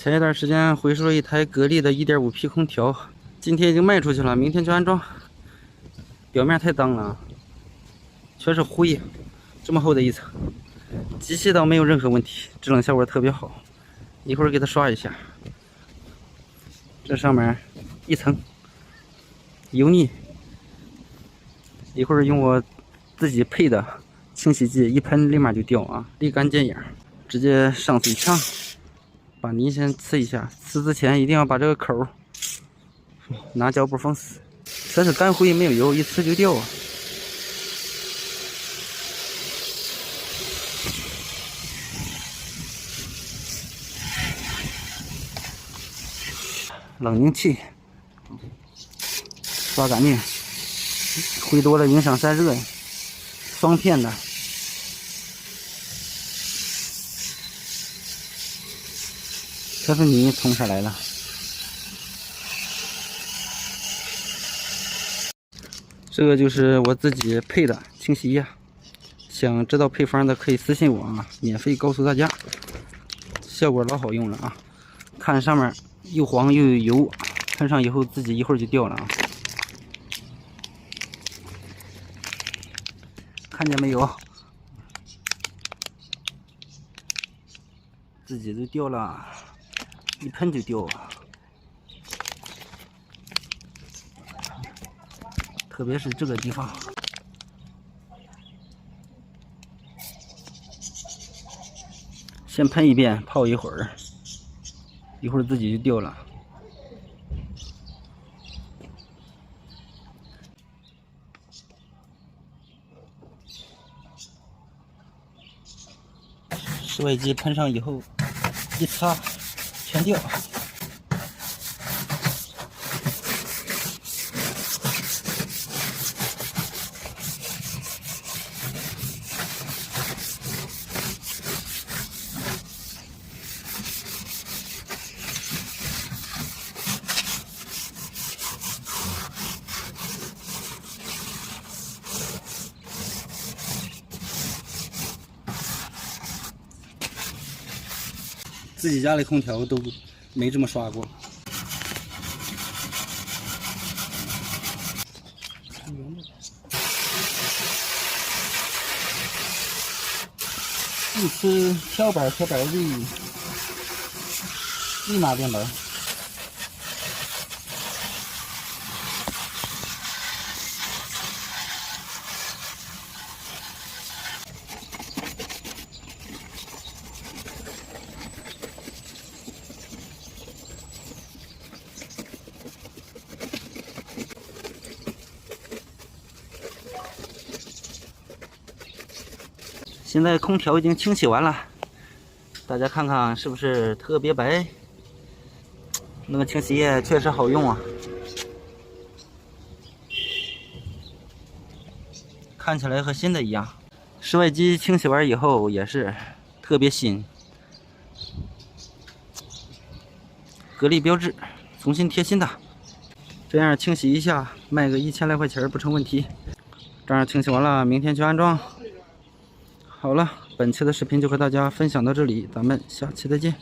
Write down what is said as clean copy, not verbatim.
前一段时间回收了一台格力的 1.5P 空调，今天已经卖出去了，明天去安装。表面太脏了，全是灰，这么厚的一层。机器倒没有任何问题，制冷效果特别好。一会儿给它刷一下，这上面一层油腻。一会儿用我自己配的清洗剂一喷，立马就掉啊，立竿见影。直接上水枪。把泥先呲一下，呲之前一定要把这个口拿胶布封死，全是干灰没有油，一呲就掉啊。冷凝器刷干净，灰多了影响散热呀。双片的。这是泥冲下来了，这个就是我自己配的清洗液，想知道配方的可以私信我啊，免费告诉大家，效果老好用了啊！看上面又黄又有油，喷上以后自己一会儿就掉了啊！看见没有？自己都掉了。一喷就掉啊，特别是这个地方，先喷一遍，泡一会儿，一会儿自己就掉了。室外机喷上以后，一擦。全掉，自己家里空调都没这么刷过。一吃跳板立马变白。现在空调已经清洗完了，大家看看是不是特别白？那个清洗液确实好用啊，看起来和新的一样。室外机清洗完以后也是特别新，格力标志，重新贴新的。这样清洗一下，卖个1000来块钱不成问题。这样清洗完了，明天去安装。好了，本期的视频就和大家分享到这里，咱们下期再见。